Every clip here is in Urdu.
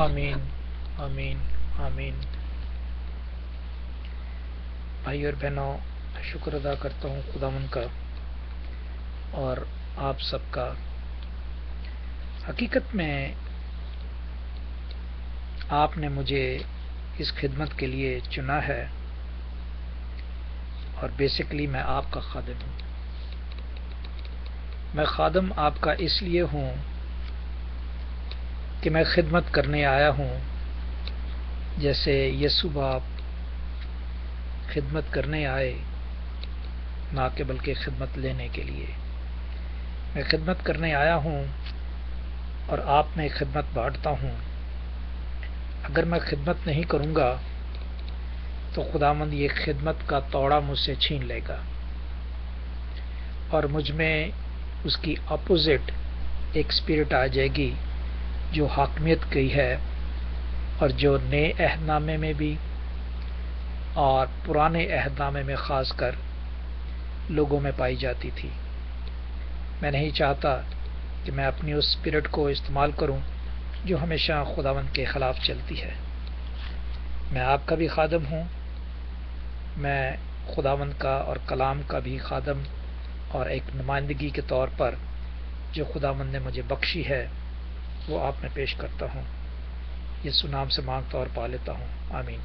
آمین آمین آمین۔ بھائی اور بہنوں، شکر ادا کرتا ہوں خداوند کا اور آپ سب کا۔ حقیقت میں آپ نے مجھے اس خدمت کے لیے چنا ہے، اور بیسیکلی میں آپ کا خادم ہوں۔ میں خادم آپ کا اس لیے ہوں کہ میں خدمت کرنے آیا ہوں، جیسے یسوع باپ خدمت کرنے آئے، نہ کہ بلکہ خدمت لینے کے لیے۔ میں خدمت کرنے آیا ہوں اور آپ میں خدمت بانٹتا ہوں۔ اگر میں خدمت نہیں کروں گا تو خداوند یہ خدمت کا توڑا مجھ سے چھین لے گا، اور مجھ میں اس کی اپوزٹ ایک اسپرٹ آ جائے گی جو حاکمیت کی ہے، اور جو نئے عہد نامے میں بھی اور پرانے عہد نامے میں خاص کر لوگوں میں پائی جاتی تھی۔ میں نہیں چاہتا کہ میں اپنی اس اسپرٹ کو استعمال کروں جو ہمیشہ خداوند کے خلاف چلتی ہے۔ میں آپ کا بھی خادم ہوں، میں خداوند کا اور کلام کا بھی خادم اور ایک نمائندگی کے طور پر جو خداوند نے مجھے بخشی ہے وہ آپ میں پیش کرتا ہوں۔ یسوع نام سے مانگتا اور پا لیتا ہوں، آمین۔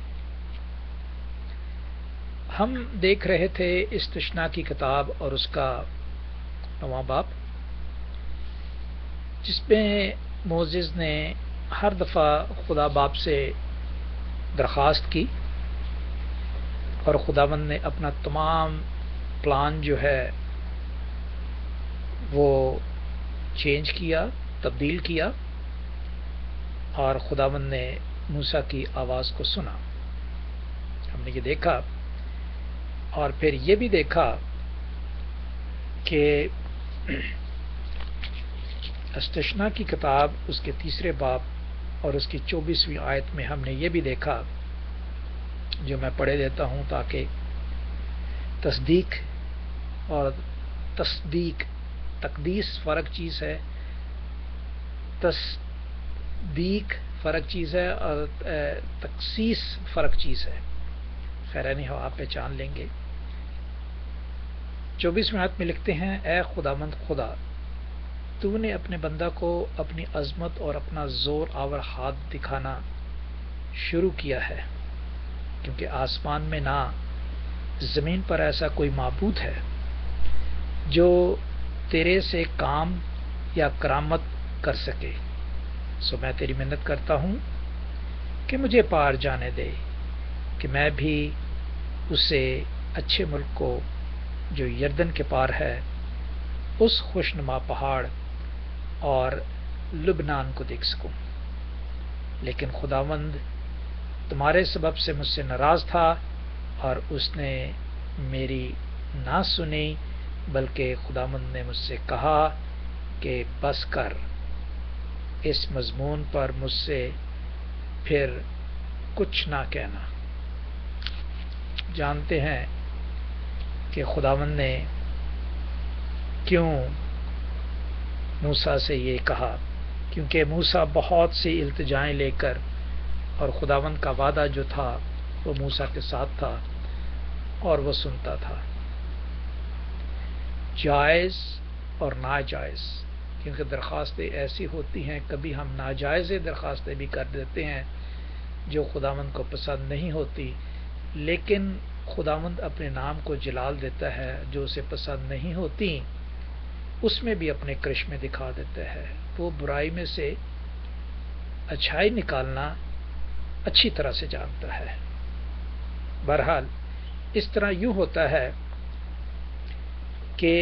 ہم دیکھ رہے تھے استثنا کی کتاب اور اس کا 9واں باب، جس میں موسیس نے ہر دفعہ خدا باپ سے درخواست کی، اور خداوند نے اپنا تمام پلان جو ہے وہ چینج کیا، تبدیل کیا، اور خداوند نے موسیٰ کی آواز کو سنا۔ ہم نے یہ دیکھا، اور پھر یہ بھی دیکھا کہ استثنا کی کتاب اس کے 3 باب اور اس کی 24ویں آیت میں ہم نے یہ بھی دیکھا، جو میں پڑھے دیتا ہوں تاکہ تصدیق اور تقدیس فرق چیز ہے، تصدیق فرق چیز ہے، اور تقسیس فرق چیز ہے۔ خیر نہیں ہو، آپ پہچان لیں گے۔ 24ویں آیت میں لکھتے ہیں، اے خداوند خدا، تو نے اپنے بندہ کو اپنی عظمت اور اپنا زور آور ہاتھ دکھانا شروع کیا ہے، کیونکہ آسمان میں نہ زمین پر ایسا کوئی معبود ہے جو تیرے سے کام یا کرامت کر سکے۔ سو میں تیری منت کرتا ہوں کہ مجھے پار جانے دے، کہ میں بھی اسے اچھے ملک کو جو یردن کے پار ہے، اس خوشنما پہاڑ اور لبنان کو دیکھ سکوں۔ لیکن خداوند تمہارے سبب سے مجھ سے ناراض تھا، اور اس نے میری نہ سنی، بلکہ خداوند نے مجھ سے کہا کہ بس کر، اس مضمون پر مجھ سے پھر کچھ نہ کہنا۔ جانتے ہیں کہ خداوند نے کیوں موسیٰ سے یہ کہا، کیونکہ موسیٰ بہت سی التجائیں لے کر، اور خداوند کا وعدہ جو تھا وہ موسیٰ کے ساتھ تھا اور وہ سنتا تھا، جائز اور ناجائز، کیونکہ درخواستیں ایسی ہوتی ہیں، کبھی ہم ناجائز درخواستیں بھی کر دیتے ہیں جو خداوند کو پسند نہیں ہوتی، لیکن خداوند اپنے نام کو جلال دیتا ہے، جو اسے پسند نہیں ہوتی اس میں بھی اپنے کرشمے دکھا دیتا ہے۔ وہ برائی میں سے اچھائی نکالنا اچھی طرح سے جانتا ہے۔ بہرحال اس طرح یوں ہوتا ہے کہ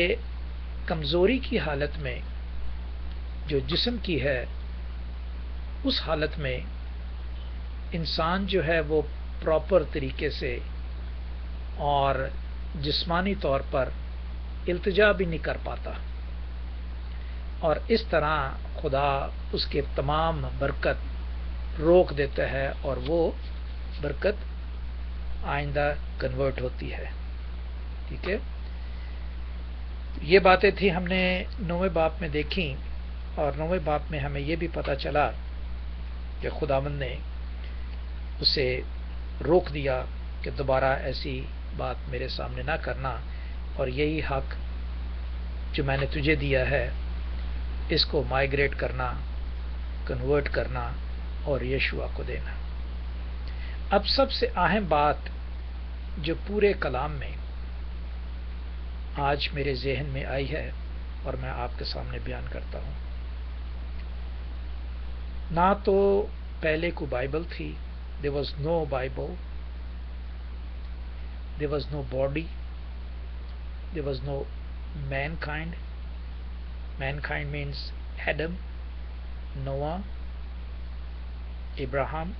کمزوری کی حالت میں جو جسم کی ہے، اس حالت میں انسان جو ہے وہ پراپر طریقے سے اور جسمانی طور پر التجا بھی نہیں کر پاتا، اور اس طرح خدا اس کے تمام برکت روک دیتا ہے، اور وہ برکت آئندہ کنورٹ ہوتی ہے۔ ٹھیک ہے، یہ باتیں تھی ہم نے 9ویں باب میں دیکھی، اور 9ویں باب میں ہمیں یہ بھی پتہ چلا کہ خداوند نے اسے روک دیا کہ دوبارہ ایسی بات میرے سامنے نہ کرنا، اور یہی حق جو میں نے تجھے دیا ہے اس کو مائگریٹ کرنا، کنورٹ کرنا اور یشوع کو دینا۔ اب سب سے اہم بات جو پورے کلام میں آج میرے ذہن میں آئی ہے اور میں آپ کے سامنے بیان کرتا ہوں، نہ تو پہلے کو بائبل تھی، there was no Bible, there was no body, there was no mankind. Mankind means Adam, Noah, Abraham.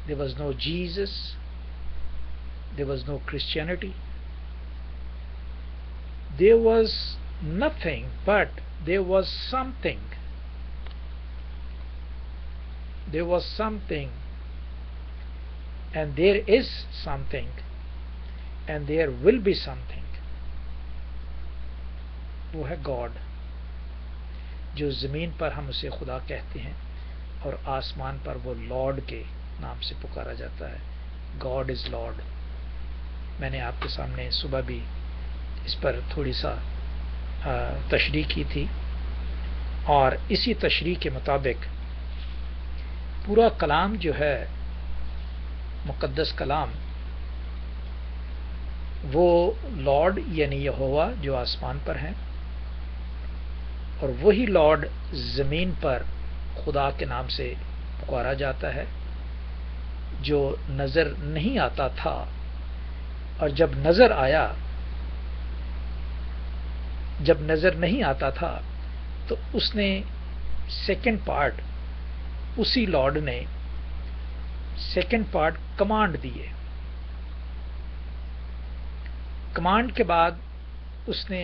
There was no Jesus, there was no Christianity. There was nothing, but there was something. There was something, and there is something, and there will be something. وہ ہے گاڈ، جو زمین پر ہم اسے خدا کہتے ہیں اور آسمان پر وہ لارڈ کے نام سے پکارا جاتا ہے۔ God is lord. میں نے آپ کے سامنے صبح بھی اس پر تھوڑی سا تشریح کی تھی، اور اسی تشریح کے مطابق پورا کلام جو ہے، مقدس کلام، وہ لارڈ یعنی یہوہ جو آسمان پر ہیں، اور وہی لارڈ زمین پر خدا کے نام سے پکارا جاتا ہے، جو نظر نہیں آتا تھا، اور جب نظر نہیں آتا تھا تو اس نے سیکنڈ پارٹ، اسی لارڈ نے سیکنڈ پارٹ کمانڈ دیے۔ کمانڈ کے بعد اس نے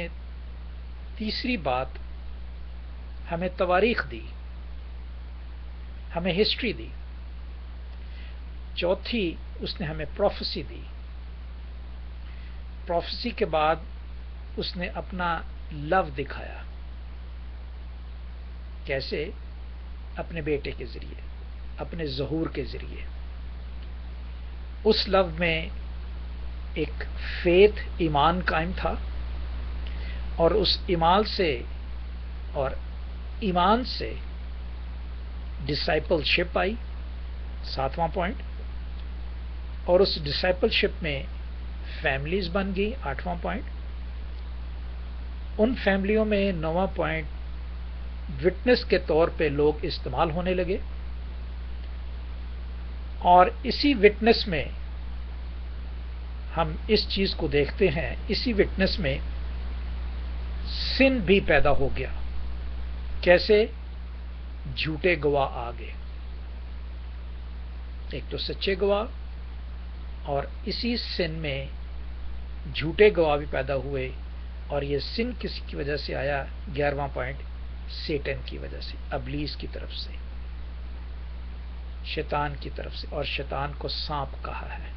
تیسری بات ہمیں تواریخ دی، ہمیں ہسٹری دی۔ چوتھی اس نے ہمیں پروفیسی دی۔ پروفیسی کے بعد اس نے اپنا لو دکھایا، کیسے؟ اپنے بیٹے کے ذریعے، اپنے ظہور کے ذریعے۔ اس لو میں ایک فیتھ، ایمان قائم تھا، اور اس ایمان سے ڈسائپل شپ آئی، 7واں پوائنٹ، اور اس ڈسائپل شپ میں فیملیز بن گئی، 8واں پوائنٹ۔ ان فیملیوں میں 9واں پوائنٹ وٹنس کے طور پہ لوگ استعمال ہونے لگے، اور اسی وٹنس میں ہم اس چیز کو دیکھتے ہیں، اسی وٹنس میں سن بھی پیدا ہو گیا۔ کیسے؟ جھوٹے گواہ آ گئے، ایک تو سچے گواہ، اور اسی سن میں جھوٹے گواہ بھی پیدا ہوئے، اور یہ سن کس کی وجہ سے آیا؟ 11واں پوائنٹ، سیٹن کی وجہ سے، ابلیس کی طرف سے، شیطان کی طرف سے۔ اور شیطان کو سانپ کہا ہے۔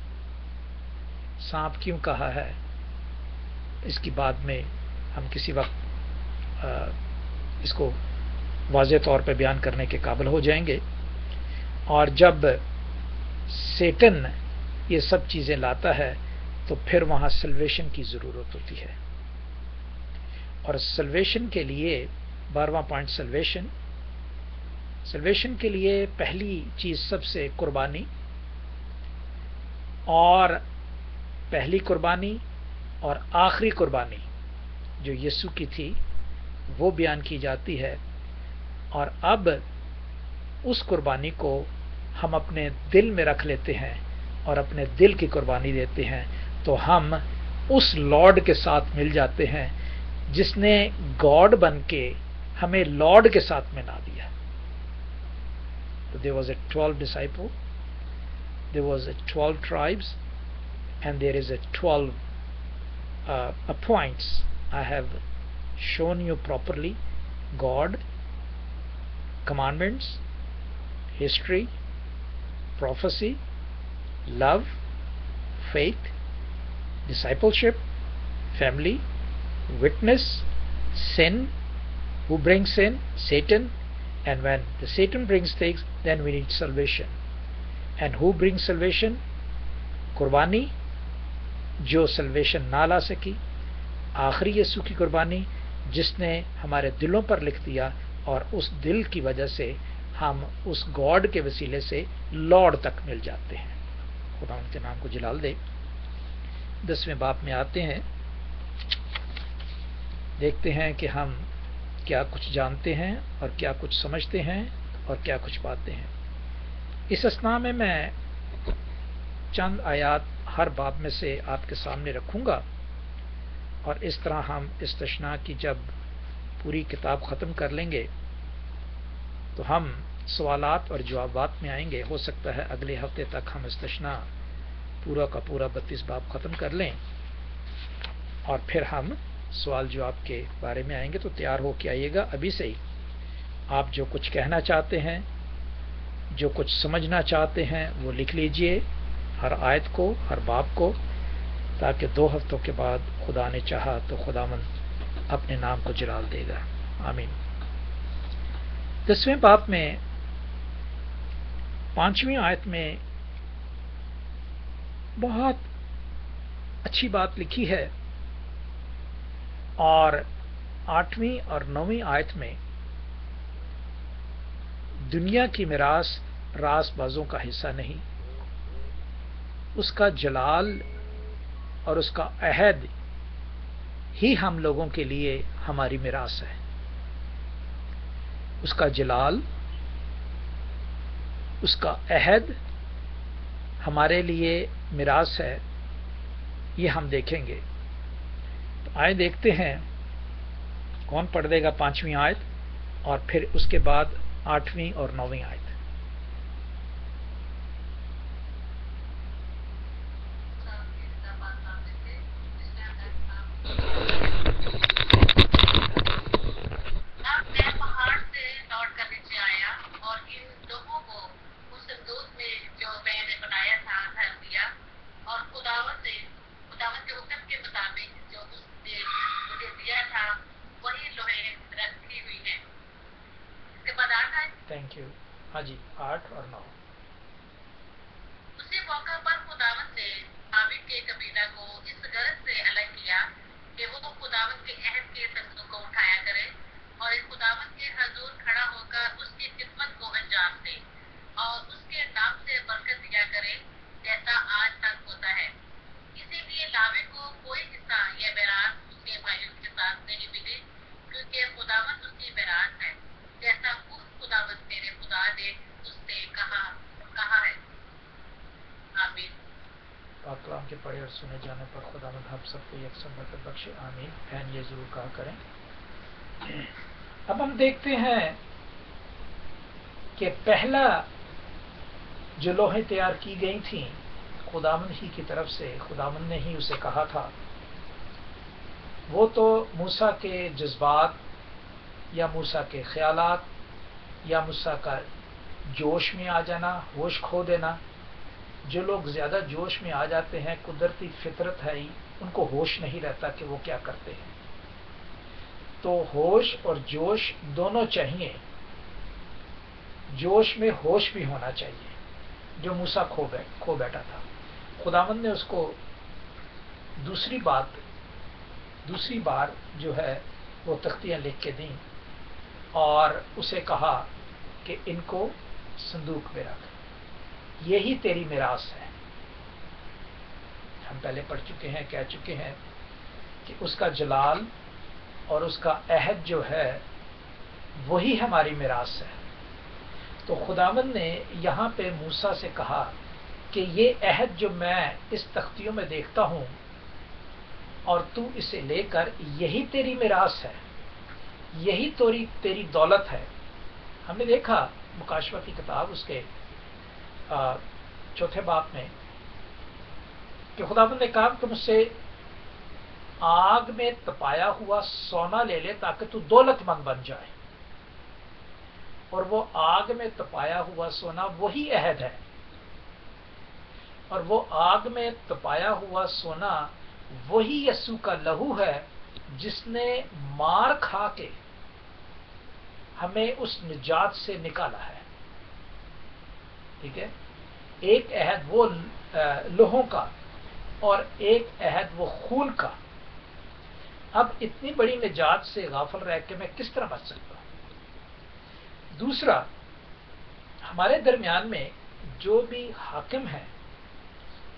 سانپ کیوں کہا ہے اس کی بعد میں ہم کسی وقت اس کو واضح طور پہ بیان کرنے کے قابل ہو جائیں گے۔ اور جب سیٹن یہ سب چیزیں لاتا ہے تو پھر وہاں سلویشن کی ضرورت ہوتی ہے، اور سلویشن کے لیے 12واں پوائنٹ سلویشن کے لیے پہلی چیز سب سے قربانی، اور پہلی قربانی اور آخری قربانی جو یسوع کی تھی وہ بیان کی جاتی ہے، اور اب اس قربانی کو ہم اپنے دل میں رکھ لیتے ہیں اور اپنے دل کی قربانی دیتے ہیں، تو ہم اس لارڈ کے ساتھ مل جاتے ہیں جس نے گاڈ بن کے ہمیں لارڈ کے ساتھ ملا دیا۔ تو there was a 12 disciple, there was a 12 tribes, and there is a 12 points I have shown you properly: God, commandments, history, prophecy, love, faith, discipleship, family, witness, sin, who brings sin? Satan, And when the Satan brings things, then we need salvation. And who brings salvation? قربانی جو سلویشن نہ لا سکی، آخری یسوع کی قربانی جس نے ہمارے دلوں پر لکھ دیا، اور اس دل کی وجہ سے ہم اس گاڈ کے وسیلے سے لارڈ تک مل جاتے ہیں۔ خدا ان کے نام کو جلال دے۔ 10ویں باب میں آتے ہیں، دیکھتے ہیں کہ ہم کیا کچھ جانتے ہیں اور کیا کچھ سمجھتے ہیں اور کیا کچھ پاتے ہیں۔ اس اثناء میں چند آیات ہر باب میں سے آپ کے سامنے رکھوں گا، اور اس طرح ہم استثناء کی جب پوری کتاب ختم کر لیں گے تو ہم سوالات اور جوابات میں آئیں گے۔ ہو سکتا ہے اگلے ہفتے تک ہم استثناء پورا کا پورا 32 باب ختم کر لیں، اور پھر ہم سوال جواب کے بارے میں آئیں گے۔ تو تیار ہو کے آئیے گا ابھی سے ہی۔ آپ جو کچھ کہنا چاہتے ہیں، جو کچھ سمجھنا چاہتے ہیں، وہ لکھ لیجئے، ہر آیت کو، ہر باب کو، تاکہ 2 ہفتوں کے بعد خدا نے چاہا تو خداوند اپنے نام کو جلال دے گا۔ آمین۔ 10ویں باب میں 5ویں آیت میں بہت اچھی بات لکھی ہے، اور 8ویں اور 9ویں آیت میں دنیا کی میراث راس بازوں کا حصہ نہیں، اس کا جلال اور اس کا عہد ہی ہم لوگوں کے لیے ہماری میراث ہے۔ اس کا جلال، اس کا عہد ہمارے لیے میراث ہے، یہ ہم دیکھیں گے۔ تو آئے دیکھتے ہیں کون پڑھ دے گا 5ویں آیت، اور پھر اس کے بعد 8ویں اور 9ویں آیت۔ Thank you. ہاں جی، 8 اور 9۔ اسی موقع پر خداوند نے عابد کے قبیلہ کو اس غرض سے الگ کیا کہ وہ خداوند کے عہد کے تختوں کو اٹھایا کرے اور اس خداوند کے حضور کھڑا ہو کر اس کی خدمت کو انجام دے اور اس کے نام سے برکت دیا کرے جیسا آج تک ہوتا ہے۔ اسی لیے لاوی کو کوئی حصہ یا میراث اس کے بھائیوں کے ساتھ نہیں ملی، کیونکہ خداوند اس کی میراث ہے، جیسا خود خداوند میرے خدا نے اس سے کہا ہے۔ آمین۔ پاک کلام کے پڑھے اور سنے جانے پر خداوند ہم سب کو یکساں برکت بخشے۔ آمین۔ بہن یہ ضرور کہا کریں۔ اب ہم دیکھتے ہیں کہ پہلا جو لوحیں تیار کی گئی تھیں خداوند ہی کی طرف سے، خداوند نے ہی اسے کہا تھا، وہ تو موسیٰ کے جذبات یا موسیٰ کے خیالات یا موسیٰ کا جوش میں آ جانا، ہوش کھو دینا۔ جو لوگ زیادہ جوش میں آ جاتے ہیں، قدرتی فطرت ہے ہی، ان کو ہوش نہیں رہتا کہ وہ کیا کرتے ہیں۔ تو ہوش اور جوش دونوں چاہیے، جوش میں ہوش بھی ہونا چاہیے، جو موسیٰ کھو بیٹھا تھا۔ خداوند نے اس کو دوسری بار جو ہے وہ تختیاں لکھ کے دیں اور اسے کہا کہ ان کو صندوق میں رکھ، یہی تیری میراث ہے۔ ہم پہلے پڑھ چکے ہیں، کہہ چکے ہیں کہ اس کا جلال اور اس کا عہد جو ہے وہی ہماری میراث ہے۔ تو خداوند نے یہاں پہ موسیٰ سے کہا کہ یہ عہد جو میں اس تختیوں میں دیکھتا ہوں اور تو اسے لے کر، یہی تیری میراث ہے، یہی تیری دولت ہے۔ ہم نے دیکھا مکاشفہ کی کتاب اس کے 4 باب میں کہ خداوند نے کہا کہ مجھ سے آگ میں تپایا ہوا سونا لے لے تاکہ تو دولت مند بن جائے، اور وہ آگ میں تپایا ہوا سونا وہی عہد ہے، اور وہ آگ میں تپایا ہوا سونا وہی یسوع کا لہو ہے جس نے مار کھا کے ہمیں اس نجات سے نکالا ہے. ٹھیک ہے، ایک عہد وہ لوہوں کا اور ایک عہد وہ خون کا. اب اتنی بڑی نجات سے غافل رہ کے میں کس طرح بچ سکتا ہوں؟ دوسرا، ہمارے درمیان میں جو بھی حاکم ہیں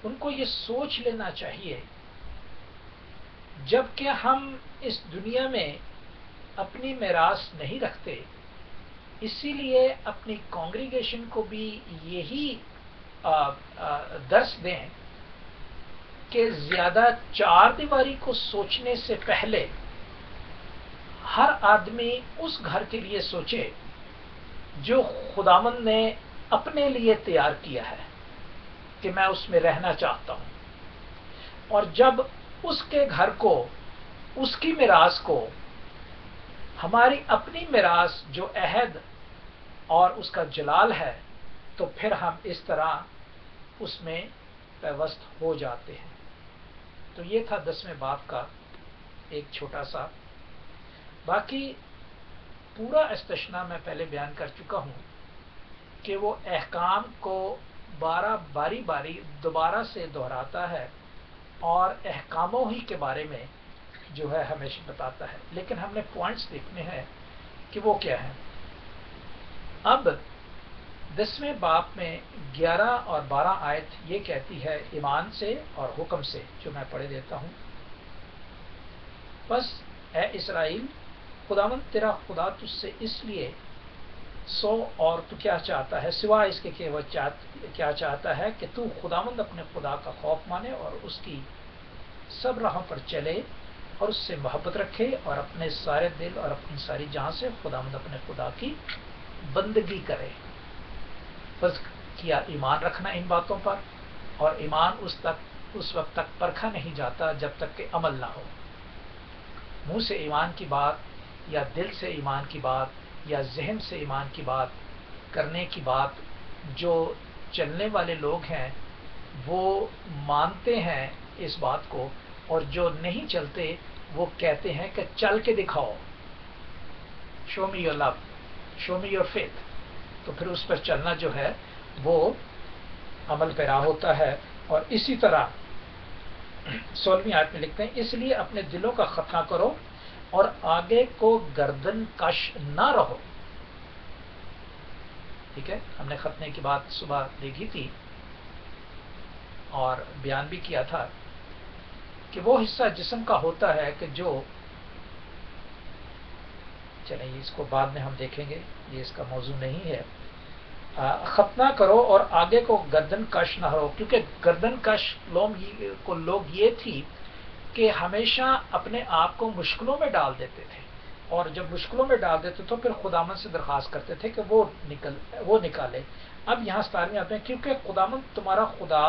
ان کو یہ سوچ لینا چاہیے، جب کہ ہم اس دنیا میں اپنی میراث نہیں رکھتے، اسی لیے اپنی کانگریگیشن کو بھی یہی درس دیں کہ زیادہ چار دیواری کو سوچنے سے پہلے ہر آدمی اس گھر کے لیے سوچے جو خداوند نے اپنے لیے تیار کیا ہے کہ میں اس میں رہنا چاہتا ہوں. اور جب اس کے گھر کو، اس کی میراث کو، ہماری اپنی میراث جو عہد اور اس کا جلال ہے، تو پھر ہم اس طرح اس میں پیوست ہو جاتے ہیں. تو یہ تھا 10ویں باب کا ایک چھوٹا سا. باقی پورا استثناء میں پہلے بیان کر چکا ہوں کہ وہ احکام کو باری باری دوبارہ سے دہراتا ہے اور احکاموں ہی کے بارے میں جو ہے ہمیشہ بتاتا ہے، لیکن ہم نے پوائنٹس دیکھنے ہیں کہ وہ کیا ہیں. اب 10ویں باب میں 11 اور 12 آیت یہ کہتی ہے ایمان سے اور حکم سے، جو میں پڑھ دیتا ہوں. بس اے اسرائیل، خداوند تیرا خدا تجھ سے اس لیے اور تو کیا چاہتا ہے سوائے اس کے کہ وہ کیا چاہتا ہے کہ تو خداوند اپنے خدا کا خوف مانے اور اس کی سب راہوں پر چلے اور اس سے محبت رکھے اور اپنے سارے دل اور اپنی ساری جان سے خداوند اپنے خدا کی بندگی کرے. فرض کیا ایمان رکھنا ان باتوں پر، اور ایمان اس وقت تک پرکھا نہیں جاتا جب تک کہ عمل نہ ہو. منہ سے ایمان کی بات یا دل سے ایمان کی بات یا ذہن سے ایمان کی بات کرنے کی بات جو چلنے والے لوگ ہیں وہ مانتے ہیں اس بات کو، اور جو نہیں چلتے وہ کہتے ہیں کہ چل کے دکھاؤ، show me your love, show me your faith. تو پھر اس پر چلنا جو ہے وہ عمل پیرا ہوتا ہے. اور اسی طرح 16ویں آیت میں لکھتے ہیں اس لیے اپنے دلوں کا ختنہ کرو اور آگے کو گردن کش نہ رہو. ٹھیک ہے، ہم نے ختنے کی بات صبح دیکھی تھی اور بیان بھی کیا تھا کہ وہ حصہ جسم کا ہوتا ہے کہ جو، چلیں اس کو بعد میں ہم دیکھیں گے، یہ اس کا موضوع نہیں ہے. ختنہ کرو اور آگے کو گردن کش نہ رہو، کیونکہ گردن کش لوگ یہ تھی کہ ہمیشہ اپنے آپ کو مشکلوں میں ڈال دیتے تھے، اور جب مشکلوں میں ڈال دیتے تو پھر خداوند سے درخواست کرتے تھے کہ وہ نکالے. اب یہاں 17ویں آتے ہیں کیونکہ خداوند تمہارا خدا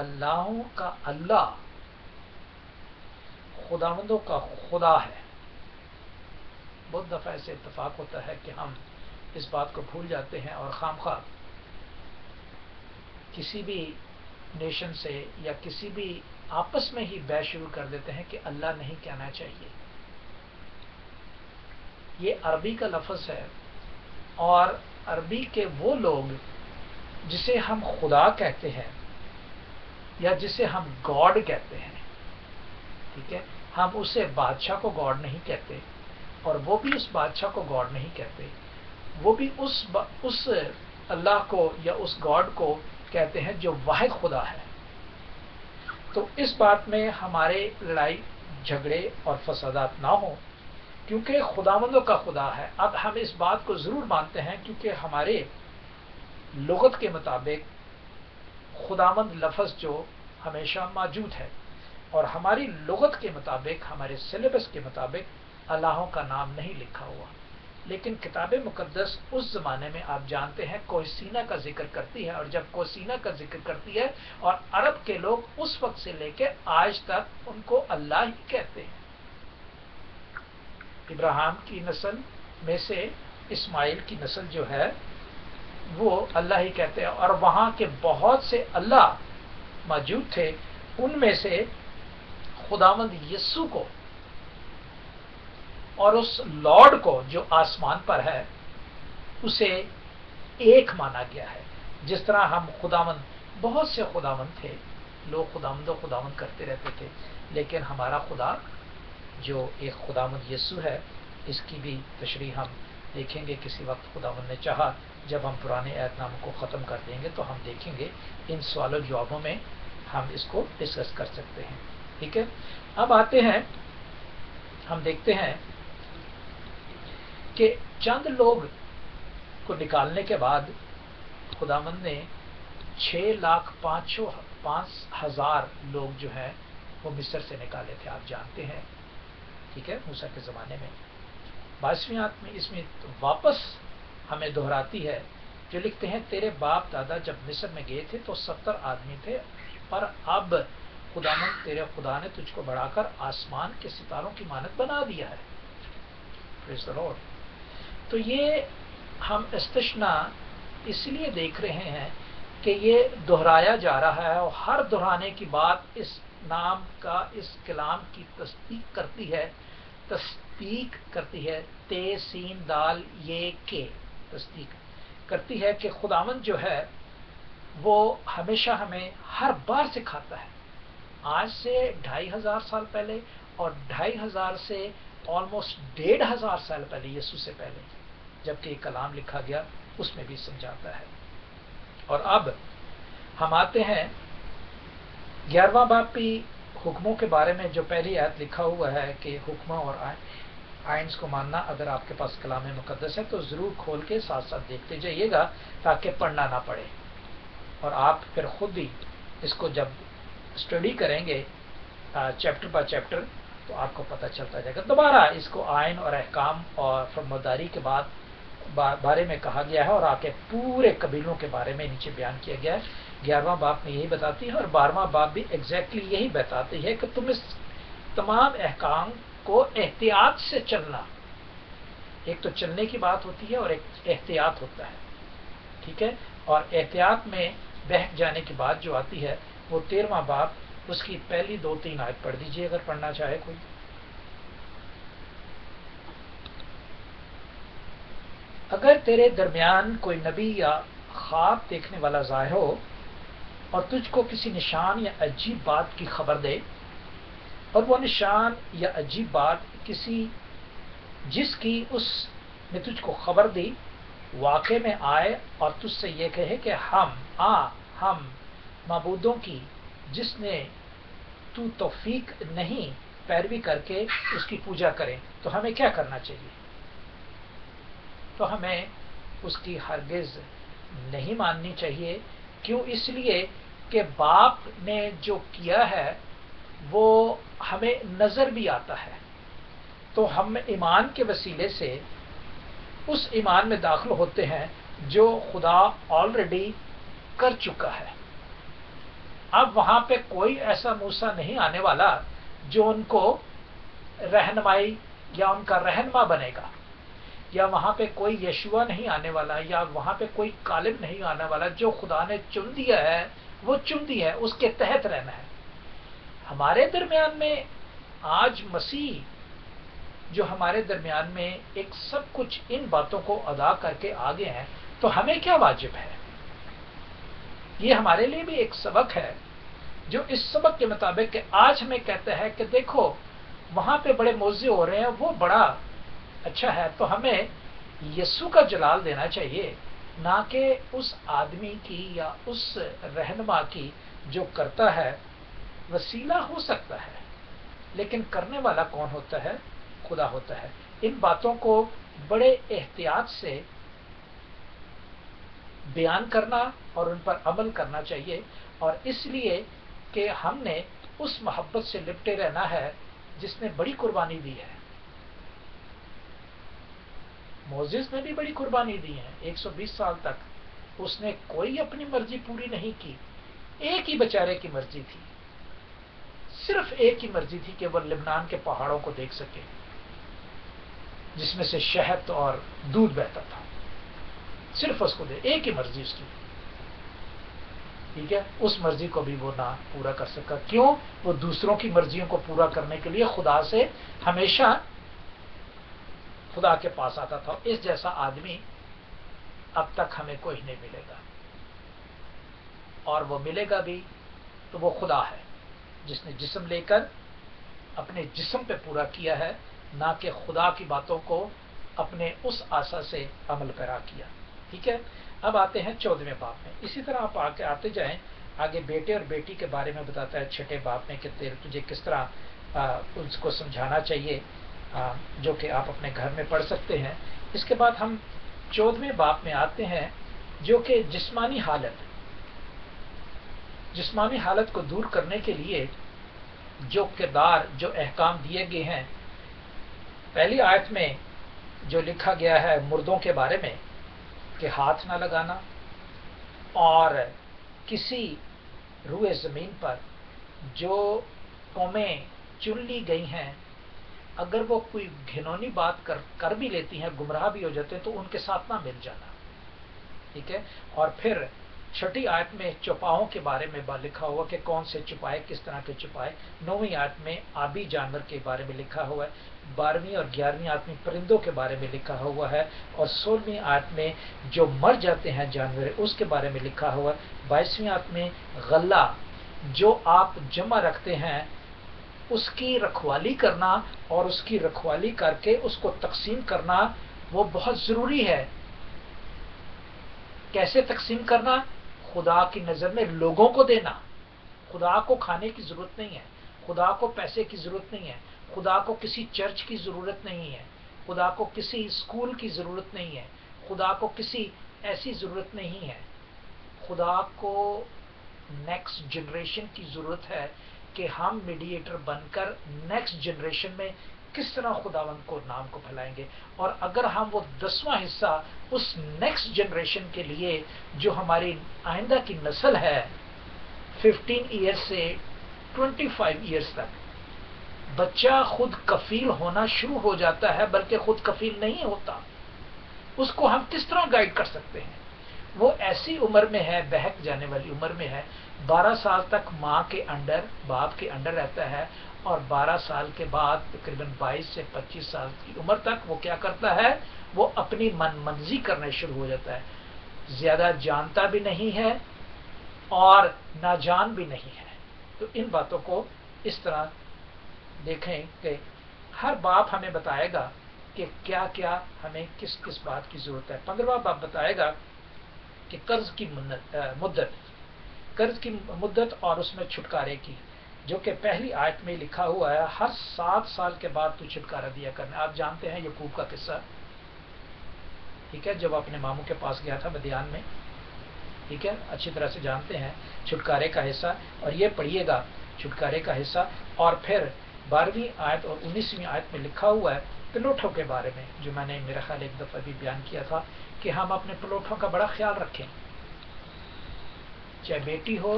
اللہوں کا اللہ، خداوندوں کا خدا ہے. بہت دفعہ ایسے اتفاق ہوتا ہے کہ ہم اس بات کو بھول جاتے ہیں اور خامخواہ کسی بھی نیشن سے یا کسی بھی آپس میں ہی بحث شروع کر دیتے ہیں کہ اللہ نہیں کہنا چاہیے. یہ عربی کا لفظ ہے، اور عربی کے وہ لوگ جسے ہم خدا کہتے ہیں یا جسے ہم گاڈ کہتے ہیں، ٹھیک ہے، ہم اسے بادشاہ کو گاڈ نہیں کہتے، اور وہ بھی اس بادشاہ کو گاڈ نہیں کہتے، وہ بھی اس اللہ کو یا اس گاڈ کو کہتے ہیں جو واحد خدا ہے. تو اس بات میں ہمارے لڑائی جھگڑے اور فسادات نہ ہوں، کیونکہ خداوندوں کا خدا ہے. اب ہم اس بات کو ضرور مانتے ہیں کیونکہ ہمارے لغت کے مطابق خداوند لفظ جو ہمیشہ موجود ہے، اور ہماری لغت کے مطابق، ہمارے سلیبس کے مطابق اللہوں کا نام نہیں لکھا ہوا. لیکن کتاب مقدس اس زمانے میں آپ جانتے ہیں کوہسینہ کا ذکر کرتی ہے، اور جب کوہسینہ کا ذکر کرتی ہے اور عرب کے لوگ اس وقت سے لے کے آج تک ان کو اللہ ہی کہتے ہیں. ابراہیم کی نسل میں سے اسماعیل کی نسل جو ہے وہ اللہ ہی کہتے ہیں، اور وہاں کے بہت سے اللہ موجود تھے، ان میں سے خداوند یسوع کو اور اس لارڈ کو جو آسمان پر ہے اسے ایک مانا گیا ہے. جس طرح ہم خداوند، بہت سے خداوند تھے، لوگ خداوند و خداوند کرتے رہتے تھے، لیکن ہمارا خدا جو ایک خداوند یسوع ہے، اس کی بھی تشریح ہم دیکھیں گے کسی وقت خداوند نے چاہا. جب ہم پرانے عہد نامے کو ختم کر دیں گے تو ہم دیکھیں گے ان سوال و جوابوں میں ہم اس کو ڈسکس کر سکتے ہیں. ٹھیک ہے، اب آتے ہیں، ہم دیکھتے ہیں کہ چند لوگ کو نکالنے کے بعد خداوند نے 6,05,000 لوگ جو ہیں وہ مصر سے نکالے تھے، آپ جانتے ہیں. ٹھیک ہے، موسیٰ کے زمانے میں 22ویں آیت میں اس میں واپس ہمیں دہراتی ہے جو لکھتے ہیں تیرے باپ دادا جب مصر میں گئے تھے تو 70 آدمی تھے، پر اب خداوند تیرے خدا نے تجھ کو بڑھا کر آسمان کے ستاروں کی مانند بنا دیا ہے. Praise the Lord. تو یہ ہم استثناء اس لیے دیکھ رہے ہیں کہ یہ دہرایا جا رہا ہے، اور ہر دہرانے کی بات اس نام کا، اس کلام کی تصدیق کرتی ہے تے سین دال یہ کے تصدیق کرتی ہے کہ خداوند جو ہے وہ ہمیشہ ہمیں ہر بار سکھاتا ہے. آج سے 2500 سال پہلے اور 2500 سے آلموسٹ 1500 سال پہلے، یسوع سے پہلے جبکہ یہ کلام لکھا گیا، اس میں بھی سمجھاتا ہے. اور اب ہم آتے ہیں 11واں باب کی حکموں کے بارے میں، جو پہلی آیت لکھا ہوا ہے کہ حکموں اور آئینس کو ماننا. اگر آپ کے پاس کلام مقدس ہے تو ضرور کھول کے ساتھ ساتھ دیکھتے جائیے گا تاکہ پڑھنا نہ پڑے، اور آپ پھر خود ہی اس کو جب اسٹڈی کریں گے چیپٹر بائی چیپٹر تو آپ کو پتہ چلتا جائے گا. دوبارہ اس کو آئین اور احکام اور فرمانبرداری کے بارے میں کہا گیا ہے، اور آگے پورے قبیلوں کے بارے میں نیچے بیان کیا گیا ہے. 11واں باب میں یہی بتاتی ہے، اور 12واں باب بھی ایگزیکٹلی یہی بتاتی ہے کہ تم اس تمام احکام کو احتیاط سے چلنا. ایک تو چلنے کی بات ہوتی ہے اور ایک احتیاط ہوتا ہے. ٹھیک ہے، اور احتیاط میں بہک جانے کی بات جو آتی ہے وہ 13واں باب، اس کی پہلی 2-3 آیت پڑھ دیجئے اگر پڑھنا چاہے کوئی. اگر تیرے درمیان کوئی نبی یا خواب دیکھنے والا ظاہر ہو اور تجھ کو کسی نشان یا عجیب بات کی خبر دے، اور وہ نشان یا عجیب بات جس کی اس نے تجھ کو خبر دی واقع میں آئے اور تجھ سے یہ کہے کہ ہم معبودوں کی جس نے تو توفیق نہیں پیروی کر کے اس کی پوجا کریں، تو ہمیں کیا کرنا چاہیے؟ تو ہمیں اس کی ہرگز نہیں ماننی چاہیے. کیوں؟ اس لیے کہ باپ نے جو کیا ہے وہ ہمیں نظر بھی آتا ہے، تو ہم ایمان کے وسیلے سے اس ایمان میں داخل ہوتے ہیں جو خدا آلریڈی کر چکا ہے. اب وہاں پہ کوئی ایسا موسیٰ نہیں آنے والا جو ان کو رہنمائی یا ان کا رہنما بنے گا، یا وہاں پہ کوئی یشوع نہیں آنے والا، یا وہاں پہ کوئی کالب نہیں آنے والا. جو خدا نے چن دیا ہے وہ چن دیا ہے، اس کے تحت رہنا ہے. ہمارے درمیان میں آج مسیح جو ہمارے درمیان میں ایک سب کچھ ان باتوں کو ادا کر کے آگے ہیں، تو ہمیں کیا واجب ہے؟ یہ ہمارے لیے بھی ایک سبق ہے، جو اس سبق کے مطابق کہ آج ہمیں کہتا ہے کہ دیکھو وہاں پہ بڑے موضوع ہو رہے ہیں، وہ بڑا اچھا ہے، تو ہمیں یسوع کا جلال دینا چاہیے، نہ کہ اس آدمی کی یا اس رہنما کی جو کرتا ہے. وسیلہ ہو سکتا ہے لیکن کرنے والا کون ہوتا ہے؟ خدا ہوتا ہے. ان باتوں کو بڑے احتیاط سے بیان کرنا اور ان پر عمل کرنا چاہیے، اور اس لیے کہ ہم نے اس محبت سے لپٹے رہنا ہے جس نے بڑی قربانی دی ہے. موسیٰ نے بھی بڑی قربانی دی ہے، 120 سال تک اس نے کوئی اپنی مرضی پوری نہیں کی. ایک ہی بیچارے کی مرضی تھی، صرف ایک ہی مرضی تھی کہ وہ لبنان کے پہاڑوں کو دیکھ سکے جس میں سے شہد اور دودھ بہتا تھا. صرف اس کو ایک ہی مرضی اس کی. ٹھیک ہے، اس مرضی کو بھی وہ نہ پورا کر سکا. کیوں؟ وہ دوسروں کی مرضیوں کو پورا کرنے کے لیے خدا سے ہمیشہ خدا کے پاس آتا تھا. اس جیسا آدمی اب تک ہمیں کوئی نہیں ملے گا, اور وہ ملے گا بھی تو وہ خدا ہے جس نے جسم لے کر اپنے جسم پہ پورا کیا ہے, نہ کہ خدا کی باتوں کو اپنے اس آسا سے عمل پیرا کیا. ٹھیک ہے, اب آتے ہیں 14ویں باب میں. اسی طرح آپ آگے آتے جائیں, آگے بیٹے اور بیٹی کے بارے میں بتاتا ہے 6 باب میں کہ تجھے کس طرح اس کو سمجھانا چاہیے, جو کہ آپ اپنے گھر میں پڑھ سکتے ہیں. اس کے بعد ہم 14ویں باب میں آتے ہیں جو کہ جسمانی حالت کو دور کرنے کے لیے جو کردار, جو احکام دیے گئے ہیں. پہلی آیت میں جو لکھا گیا ہے مردوں کے بارے میں کہ ہاتھ نہ لگانا, اور کسی روئے زمین پر جو قومیں چن لی گئی ہیں اگر وہ کوئی گھنونی بات کر بھی لیتی ہیں, گمراہ بھی ہو جاتے ہیں, تو ان کے ساتھ نہ مل جانا. ٹھیک ہے, اور پھر 6 آیت میں چوپاؤں کے بارے میں لکھا ہوا کہ کون سے چپائے, کس طرح کے چپائے. 9ویں آیت میں آبی جانور کے بارے میں لکھا ہوا ہے. 12ویں اور 11ویں آیت میں پرندوں کے بارے میں لکھا ہوا ہے, اور 16ویں آیت میں جو مر جاتے ہیں جانور اس کے بارے میں لکھا ہوا ہے. 22ویں آیت میں غلہ جو آپ جمع رکھتے ہیں اس کی رکھوالی کرنا, اور اس کی رکھوالی کر کے اس کو تقسیم کرنا وہ بہت ضروری ہے. کیسے تقسیم کرنا؟ خدا کی نظر میں لوگوں کو دینا. خدا کو کھانے کی ضرورت نہیں ہے, خدا کو پیسے کی ضرورت نہیں ہے, خدا کو کسی چرچ کی ضرورت نہیں ہے, خدا کو کسی اسکول کی ضرورت نہیں ہے, خدا کو کسی ایسی ضرورت نہیں ہے. خدا کو نیکسٹ جنریشن کی ضرورت ہے کہ ہم میڈیٹر بن کر نیکسٹ جنریشن میں کس طرح خداوند کو نام کو پھیلائیں گے. اور اگر ہم وہ 10واں حصہ اس نیکسٹ جنریشن کے لیے جو ہماری آئندہ کی نسل ہے 15 ایئرز سے 25 ایئرز تک, بچہ خود کفیل ہونا شروع ہو جاتا ہے بلکہ خود کفیل نہیں ہوتا, اس کو ہم کس طرح گائیڈ کر سکتے ہیں؟ وہ ایسی عمر میں ہے, بہک جانے والی عمر میں ہے. 12 سال تک ماں کے انڈر, باپ کے انڈر رہتا ہے, اور 12 سال کے بعد تقریباً 22 سے 25 سال کی عمر تک وہ کیا کرتا ہے؟ وہ اپنی من منزی کرنا شروع ہو جاتا ہے. زیادہ جانتا بھی نہیں ہے اور ناجان بھی نہیں ہے. تو ان باتوں کو اس طرح دیکھیں کہ ہر باپ ہمیں بتائے گا کہ کیا کیا ہمیں کس کس بات کی ضرورت ہے. 15واں باب بتائے گا کہ قرض کی مدت اور اس میں چھٹکارے کی, جو کہ پہلی آیت میں لکھا ہوا ہے ہر 7 سال کے بعد تو چھٹکارا دیا کرنا. آپ جانتے ہیں یعقوب کا قصہ, ٹھیک ہے, جب اپنے ماموں کے پاس گیا تھا مدیان میں, ٹھیک ہے, اچھی طرح سے جانتے ہیں چھٹکارے کا حصہ. اور یہ پڑھیے گا چھٹکارے کا حصہ. اور پھر 12ویں آیت اور 19ویں آیت میں لکھا ہوا ہے پلوٹھوں کے بارے میں, جو میں نے میرا خیال ایک دفعہ بھی بیان کیا تھا کہ ہم اپنے پلوٹھوں کا بڑا خیال رکھیں, چاہے بیٹی ہو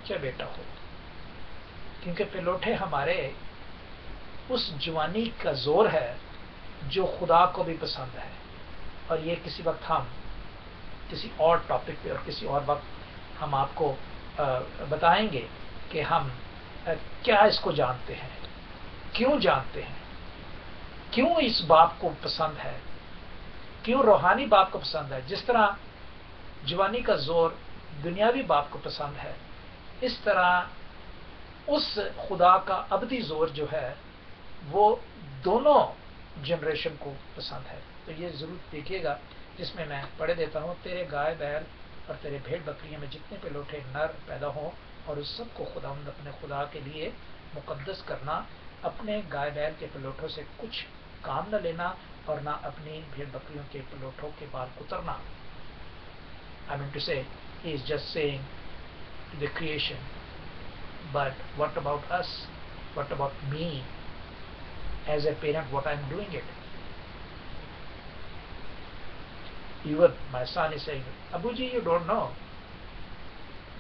چاہے بیٹا ہو, کیونکہ پلوٹھے ہمارے اس جوانی کا زور ہے جو خدا کو بھی پسند ہے. اور یہ کسی وقت ہم کسی اور ٹاپک پہ اور کسی اور وقت ہم آپ کو بتائیں گے کہ ہم کیا اس کو جانتے ہیں, کیوں جانتے ہیں, کیوں اس باپ کو پسند ہے, کیوں روحانی باپ کو پسند ہے. جس طرح جوانی کا زور دنیاوی باپ کو پسند ہے, اس طرح اس خدا کا ابدی زور جو ہے وہ دونوں جنریشن کو پسند ہے. تو یہ ضرور دیکھیے گا, جس میں میں پڑھ دیتا ہوں, تیرے گائے بیل اور تیرے بھیڑ بکریوں میں جتنے پلوٹھے نر پیدا ہوں, اور اس سب کو خداوند اپنے خدا کے لیے مقدس کرنا. اپنے گائے بیل کے پلوٹھوں سے کچھ کام نہ لینا, اور نہ اپنی بھیڑ بکریوں کے پلوٹھوں کے بال کترنا. I mean to say, he is just saying to the creation, but what about us? What about me? As a parent, what I am doing it? Even my son is saying, Abuji, you don't know.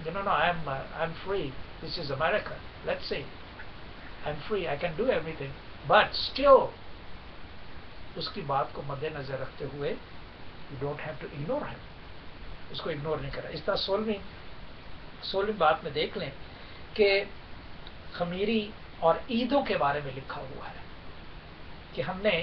No, I'm free. This is America. Let's say, I'm free. I can do everything. But still, اس کی بات کو مد نظر رکھتے ہوئے you don't have to ignore him. اس کو اگنور نہیں کرا. اس طرح 16ویں بات میں دیکھ لیں کہ خمیری اور عیدوں کے بارے میں لکھا ہوا ہے کہ ہم نے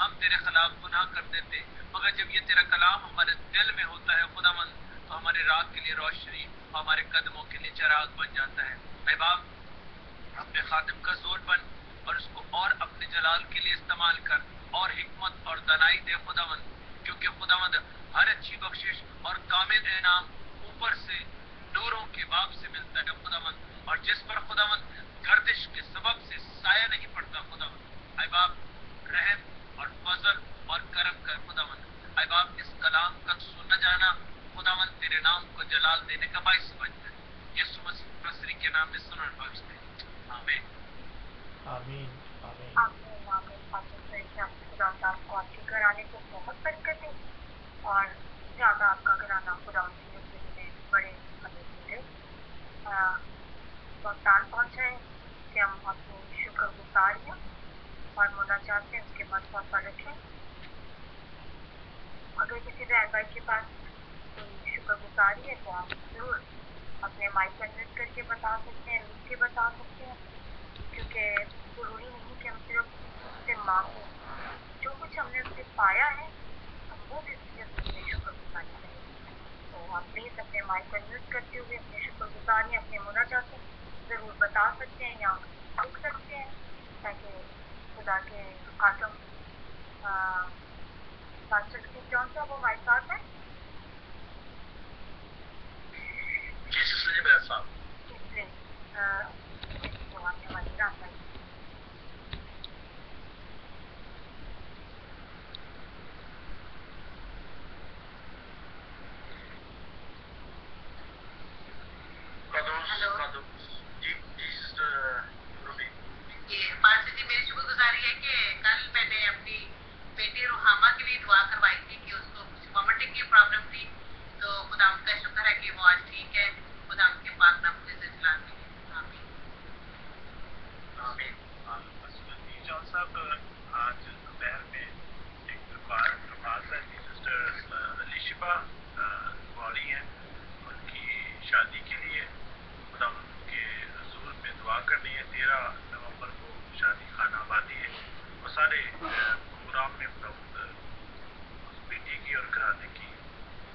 ہم تیرے خلاف گناہ کر دیتے، مگر جب یہ تیرا کلام ہمارے دل میں ہوتا ہے خداوند تو ہمارے راہ کے لیے روشنی، ہمارے قدموں کے لیے چراغ بن جاتا ہے۔ اے باپ، اپنے خادم کا زور بن اور اس کو اور اپنے جلال کے لیے استعمال کر اور حکمت اور دانائی دے خداوند، کیونکہ خداوند ہر اچھی بخشش اور کامل انعام اوپر سے نوروں کے باپ سے ملتا ہے خداوند، اور جس پر خداوند گردش کے سبب سے سایہ نہیں پڑتا خداوند۔ اے باپ، رحم اور فضل اور کرم کر خداوند۔ اے باپ، اس کلام کا سننا جانا خداوند تیرے نام کو جلال دینے کا باعث بنتا ہے۔ یسوع مسیح ناصری کے نام میں سنن بخشتے ہیں، آمین۔ آمین آمین۔ خدا آپ کو آپ کے گھرانے کو بہت برکت دے اور زیادہ آپ کا گھرانہ خدا کی زندگی میں بڑے ہمیں ملے۔ سلطان پہنچا ہے کہ ہم اپنی شکر گزاریاں اور مناجات میں اس کے مذہب پر رکھیں۔ اگر کسی بہن بھائی کے پاس کوئی شکر گزاری ہے تو آپ ضرور اپنے مائک پر میوٹ کر کے بتا سکتے ہیں، لکھ کے بتا سکتے ہیں، کیونکہ ضروری نہیں کہ ہم صرف اس سے مانگیں، جو کچھ ہم نے اس سے پایا ہے ہم وہ بھی اس کی حضوری میں شکر گزاری کریں۔ تو آپ پلیز اپنے مائک پر میوٹ کرتے ہوئے اپنے شکر گزاری اپنے مناجات ضرور بتا سکتے ہیں یا لکھ سکتے ہیں، تاکہ خدا کے خاتم پاسٹر اسٹیو جان صاحب وہ ہمارے ساتھ ہیں۔ جی سسٹر میرا صاحب۔ اس لیے تو آپ نے ہماری رہنمائی کی۔ جی سسٹر روبی۔ پاسٹر جی، میری شکر گزاری ہے کہ کل میں نے اپنی بیٹی روحامہ کے لیے دعا کروائی تھی کہ اس کو کچھ وامٹنگ کی پرابلم تھی، تو خدا ان کا شکر ہے کہ وہ آج ٹھیک ہے۔ خدا ان کے پاک نام سے چلا کے آمین۔ آمین۔ اسٹیو جان صاحب، آج دوپہر میں ایک درخواست ہے کہ سسٹر علیشبہ بوری ہیں، ان کی شادی کے لیے خدا ان کے حضور میں دعا کرنی ہے۔ 13 نومبر کو شادی خانہ آبادی ہے، اور سارے پروگرام میں خدا اس بیٹی کی اور گھرانے کی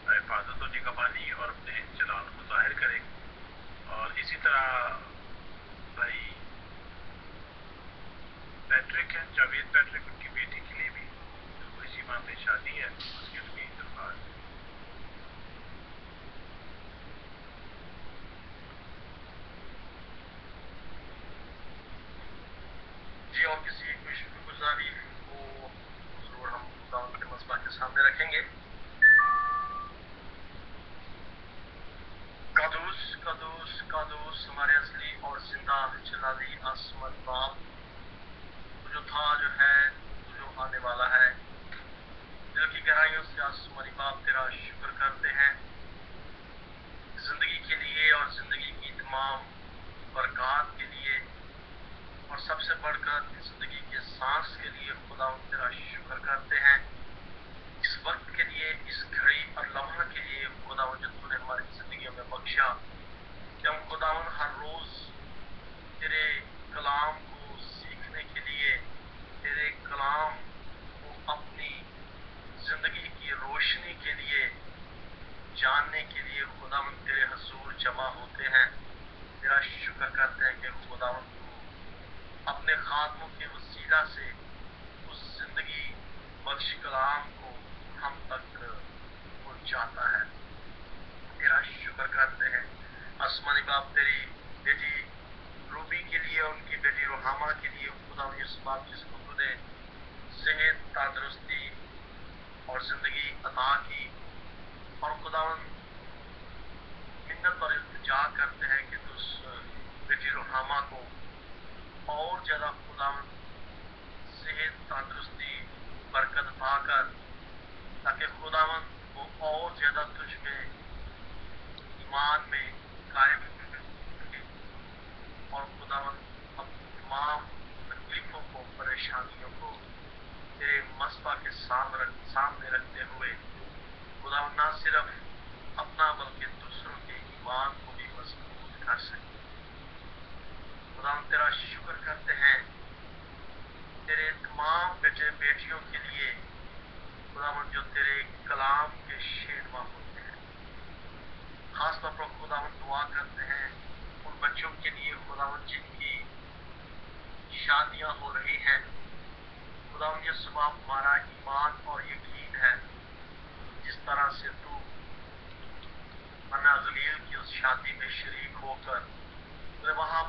حفاظت و نگہبانی اور اپنے جلال کو ظاہر کرے۔ اور اسی طرح بھائی پیٹرک ہے، جاوید پیٹرک، ان کی بیٹی کے لیے بھی جو اسی ماہ میں شادی ہے، اس کی بھی درخواست ہے۔ جی، اور کسی کوئی شکر گزاری کو ضرور ہم خدا ان کے مذبح کے سامنے رکھیں گے۔ قدوس قدوس قدوس ہمارے اصلی اور زندہ جلالی آسمان باپ، تو جو تھا، جو ہے، تو جو آنے والا ہے، دل کی گہرائیوں سے آسمانی باپ تیرا شکر کرتے ہیں زندگی کے لیے اور زندگی کی تمام برکات کے لیے، اور سب سے بڑھ کر زندگی کے سانس کے لیے خدا تیرا شکر کرتے ہیں، اس وقت کے لیے، اس گھڑی اور لمحہ کے لیے خدا جو تو نے ہماری زندگیوں میں بخشا، کہ ہم خدا ہر روز تیرے کلام کو سیکھنے کے لیے، تیرے کلام کو اپنی زندگی کی روشنی کے لیے جاننے کے لیے خدا تیرے حضور جمع ہوتے ہیں۔ تیرا شکر کرتے ہیں کہ خدا تو اپنے خادموں کے وسیلہ سے اس زندگی بخش کلام کو ہم تک پہنچاتا ہے۔ تیرا شکر کرتے ہیں آسمانی باپ تیری بیٹی روبی کے لیے، ان کی بیٹی روحامہ کے لیے خدا اس باپ جس کو تو نے صحت، تندرستی اور زندگی عطا کی، اور خدا منت اور التجا کرتے ہیں کہ تو اس بیٹی روحامہ کو اور زیادہ خدا صحت، تندرستی، برکت پا کر، تاکہ خداوند وہ اور زیادہ تجھ میں ایمان میں قائم رہے، اور خداوند اپنی تمام تکلیفوں کو، پریشانیوں کو تیرے مذبح کے سامنے رکھتے ہوئے خداوند نہ صرف اپنا بلکہ دوسروں کے ایمان کو بھی مضبوط کر سکے۔ خداوند تیرا شکر کرتے ہیں تیرے تمام بیٹے بیٹیوں کے لیے خداوند جو تیرے کلام کے شینوا ہوتے ہیں، خاص طور پر خداوند دعا کرتے ہیں ان بچوں کے لیے خداوند جن کی شادیاں ہو رہی ہیں، خداوند یہ سب ہمارا ایمان اور یقین ہے، جس طرح سے تو انا غلیل کی اس شادی میں شریک ہو کر وہاں